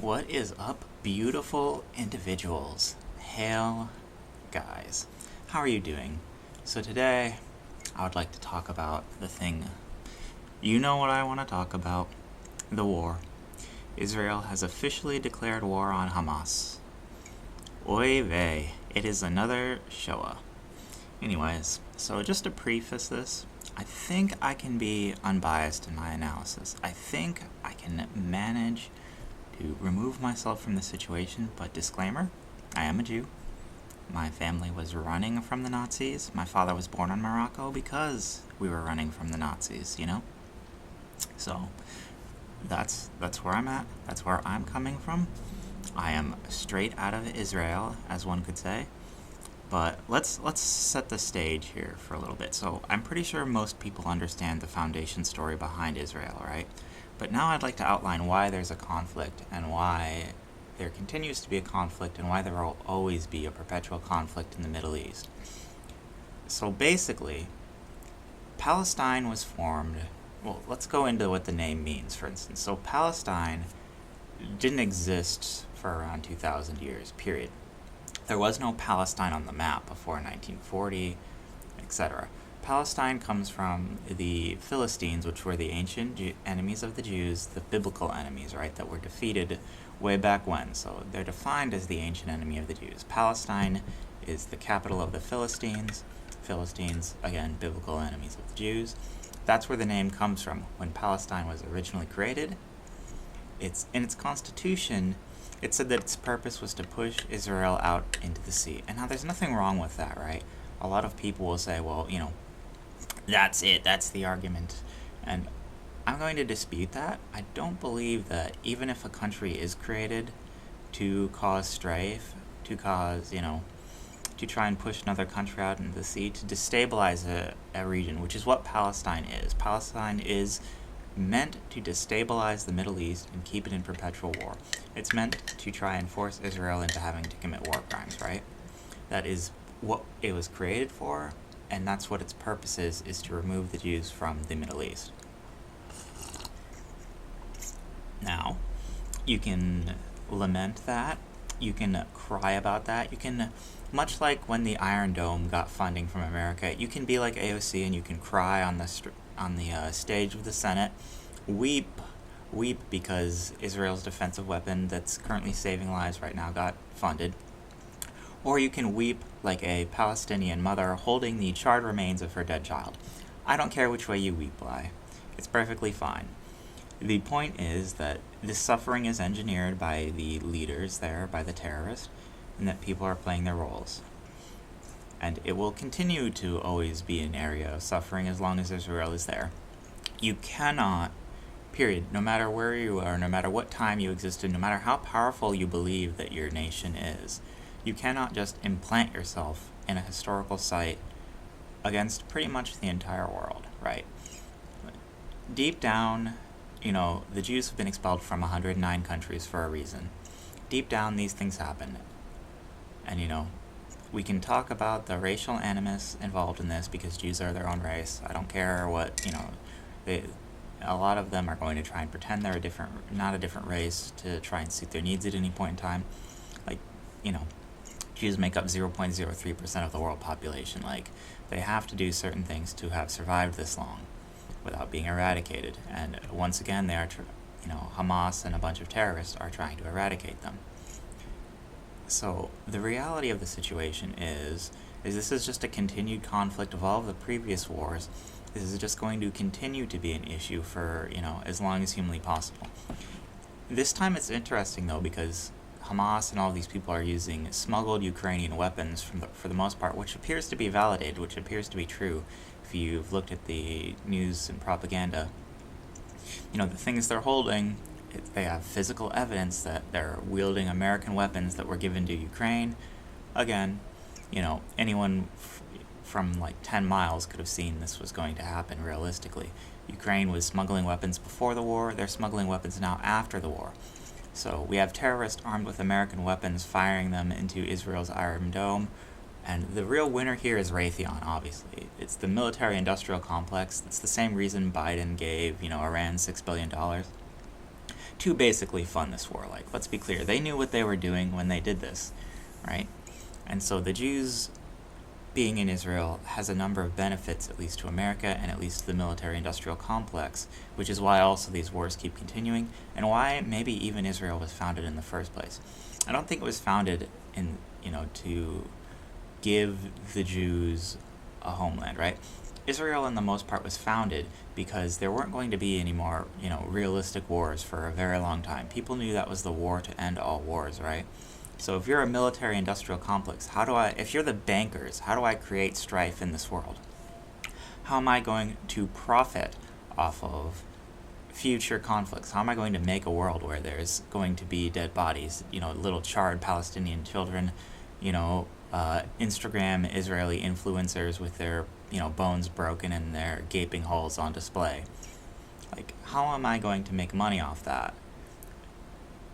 What is up, beautiful individuals? Hail, guys. How are you doing? So today, I would like to talk about the thing. You know what I want to talk about. The war. Israel has officially declared war on Hamas. Oy vey, it is another Shoah. Anyways, so just to preface this, I think I can be unbiased in my analysis. I think I can manage to remove myself from the situation, but disclaimer, I am a Jew. My family was running from the Nazis. My father was born in Morocco because we were running from the Nazis, you know? So, that's where I'm at. That's where I'm coming from. I am straight out of Israel, as one could say. But let's set the stage here for a little bit. So I'm pretty sure most people understand the foundation story behind Israel, right? But now I'd like to outline why there's a conflict and why there continues to be a conflict and why there will always be a perpetual conflict in the Middle East. So basically, Palestine was formed. Well, let's go into what the name means, for instance. So Palestine didn't exist for around 2,000 years, period. There was no Palestine on the map before 1940, etc. Palestine comes from the Philistines, which were the ancient enemies of the Jews, the biblical enemies, right, that were defeated way back when. So they're defined as the ancient enemy of the Jews. Palestine is the capital of the Philistines. Philistines, again, biblical enemies of the Jews. That's where the name comes from. When Palestine was originally created, in its constitution, it said that its purpose was to push Israel out into the sea. And now there's nothing wrong with that, right? A lot of people will say, well, that's it, that's the argument. And I'm going to dispute that. I don't believe that even if a country is created to cause strife, to cause, to try and push another country out into the sea, to destabilize a region, which is what Palestine is. Palestine is meant to destabilize the Middle East and keep it in perpetual war. It's meant to try and force Israel into having to commit war crimes, right? That is what it was created for, and that's what its purpose is to remove the Jews from the Middle East. Now, you can lament that, you can cry about that, you can, much like when the Iron Dome got funding from America, you can be like AOC and you can cry on the stage of the Senate, weep because Israel's defensive weapon that's currently saving lives right now got funded. Or you can weep like a Palestinian mother holding the charred remains of her dead child. I don't care which way you weep by. It's perfectly fine. The point is that this suffering is engineered by the leaders there, by the terrorists, and that people are playing their roles. And it will continue to always be an area of suffering as long as Israel is there. You cannot, period, no matter where you are, no matter what time you existed, no matter how powerful you believe that your nation is, you cannot just implant yourself in a historical site against pretty much the entire world, right? Deep down, the Jews have been expelled from 109 countries for a reason. Deep down, these things happen. And, we can talk about the racial animus involved in this because Jews are their own race. I don't care what, a lot of them are going to try and pretend they're not a different race to try and suit their needs at any point in time. Like, Jews make up 0.03% of the world population. Like, they have to do certain things to have survived this long without being eradicated. And once again, they are, Hamas and a bunch of terrorists are trying to eradicate them. So the reality of the situation is this is just a continued conflict of all of the previous wars. This is just going to continue to be an issue for, as long as humanly possible. This time it's interesting, though, because Hamas and all these people are using smuggled Ukrainian weapons for the most part, which appears to be validated, which appears to be true. If you've looked at the news and propaganda, the things they're holding, they have physical evidence that they're wielding American weapons that were given to Ukraine. Again, anyone from like 10 miles could have seen this was going to happen realistically. Ukraine was smuggling weapons before the war. They're smuggling weapons now after the war. So we have terrorists armed with American weapons firing them into Israel's Iron Dome. And the real winner here is Raytheon, obviously. It's the military-industrial complex. It's the same reason Biden gave, Iran $6 billion. to basically fund this war. Like, let's be clear, they knew what they were doing when they did this, right? And so the Jews being in Israel has a number of benefits, at least to America and at least to the military-industrial complex, which is why also these wars keep continuing, and why maybe even Israel was founded in the first place. I don't think it was founded in, to give the Jews a homeland, right? Israel, in the most part, was founded because there weren't going to be any more, realistic wars for a very long time. People knew that was the war to end all wars, right? So if you're a military-industrial complex, if you're the bankers, how do I create strife in this world? How am I going to profit off of future conflicts? How am I going to make a world where there's going to be dead bodies, little charred Palestinian children, Instagram Israeli influencers with their, bones broken and their gaping holes on display? Like, how am I going to make money off that?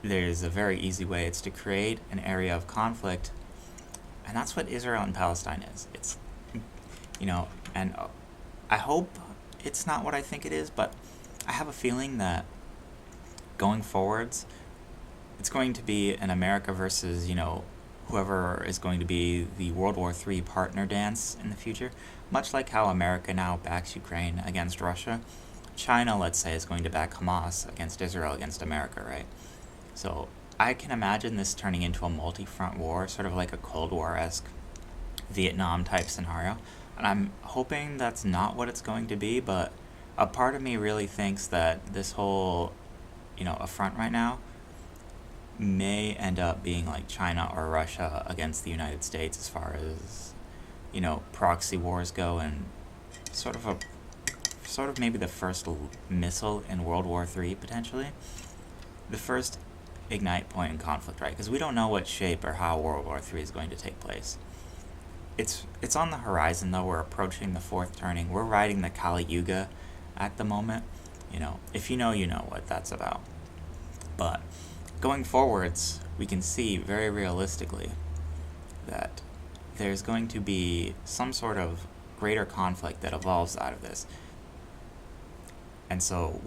There's a very easy way. It's to create an area of conflict, and that's what Israel and Palestine is. It's, and I hope it's not what I think it is, but I have a feeling that going forwards, it's going to be an America versus, whoever is going to be the World War III partner dance in the future, much like how America now backs Ukraine against Russia. China, let's say, is going to back Hamas against Israel against America, right? So I can imagine this turning into a multi-front war, sort of like a Cold War-esque Vietnam-type scenario. And I'm hoping that's not what it's going to be, but a part of me really thinks that this whole, affront right now may end up being like China or Russia against the United States as far as, proxy wars go, and sort of maybe the first missile in World War III, potentially. The first ignite point in conflict, right? Because we don't know what shape or how World War III is going to take place. It's on the horizon, though. We're approaching the fourth turning. We're riding the Kali Yuga at the moment. If you know what that's about. But going forwards, we can see very realistically that there's going to be some sort of greater conflict that evolves out of this. And so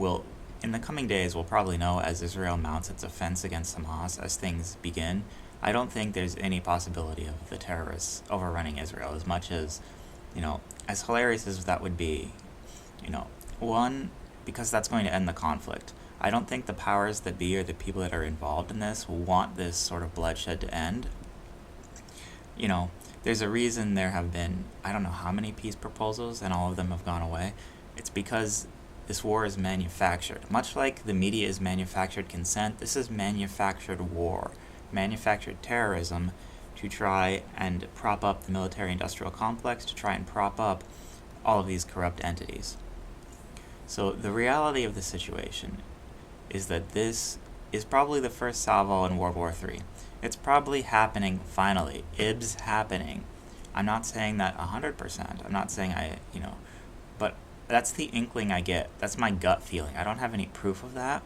in the coming days, we'll probably know as Israel mounts its offense against Hamas, as things begin. I don't think there's any possibility of the terrorists overrunning Israel, as much as, as hilarious as that would be, one, because that's going to end the conflict. I don't think the powers that be or the people that are involved in this want this sort of bloodshed to end. There's a reason there have been, I don't know how many peace proposals, and all of them have gone away. It's because this war is manufactured. Much like the media is manufactured consent, this is manufactured war, manufactured terrorism to try and prop up the military-industrial complex, to try and prop up all of these corrupt entities. So the reality of the situation is that this is probably the first salvo in World War III. It's probably happening finally. Ibs happening. I'm not saying that 100%. I'm not saying but that's the inkling I get. That's my gut feeling. I don't have any proof of that,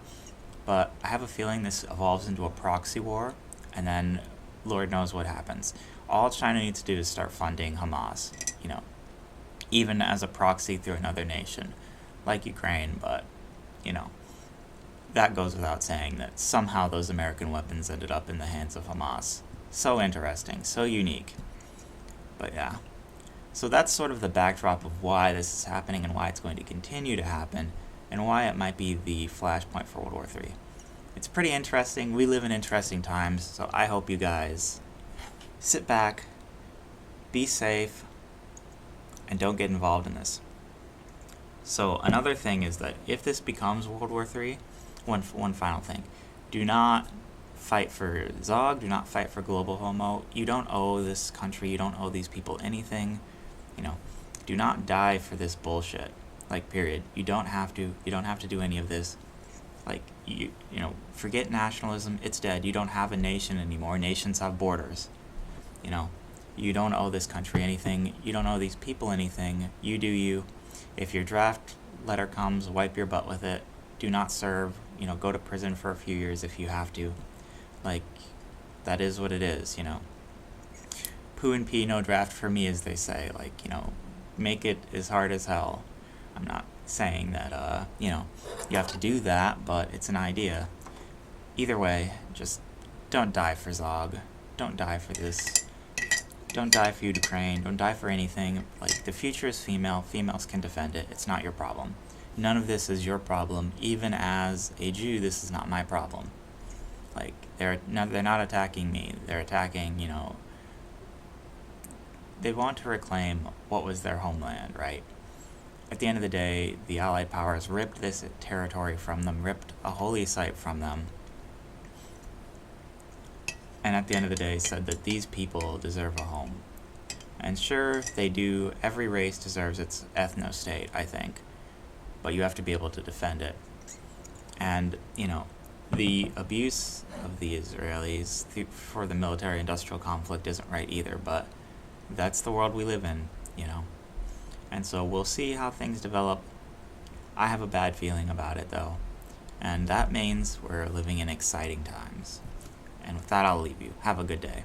but I have a feeling this evolves into a proxy war, and then Lord knows what happens. All China needs to do is start funding Hamas, even as a proxy through another nation, like Ukraine, but, that goes without saying that somehow those American weapons ended up in the hands of Hamas. So interesting, so unique. But yeah. So that's sort of the backdrop of why this is happening and why it's going to continue to happen, and why it might be the flashpoint for World War III. It's pretty interesting. We live in interesting times, so I hope you guys sit back, be safe, and don't get involved in this. So another thing is that if this becomes World War III, one final thing, do not fight for Zog, do not fight for Global Homo. You don't owe this country, you don't owe these people anything. Do not die for this bullshit. Period. You don't have to do any of this. Forget nationalism, it's dead. You don't have a nation anymore. Nations have borders. You don't owe this country anything. You don't owe these people anything. You do you. If your draft letter comes, wipe your butt with it. Do not serve. Go to prison for a few years if you have to. That is what it is, Poo and pee, no draft for me, as they say. Make it as hard as hell. I'm not saying that, you have to do that, but it's an idea. either way, just don't die for Zog. Don't die for this. Don't die for Ukraine. Don't die for anything. Like, the future is female. Females can defend it. It's not your problem. None of this is your problem. Even as a Jew, this is not my problem. Like, they're not attacking me. They're attacking, they want to reclaim what was their homeland, right? At the end of the day, the Allied powers ripped this territory from them, ripped a holy site from them, and at the end of the day said that these people deserve a home. And sure, they do. Every race deserves its ethno-state, I think. But you have to be able to defend it. And, the abuse of the Israelis for the military-industrial conflict isn't right either, but that's the world we live in, And so we'll see how things develop. I have a bad feeling about it, though. And that means we're living in exciting times. And with that, I'll leave you. Have a good day.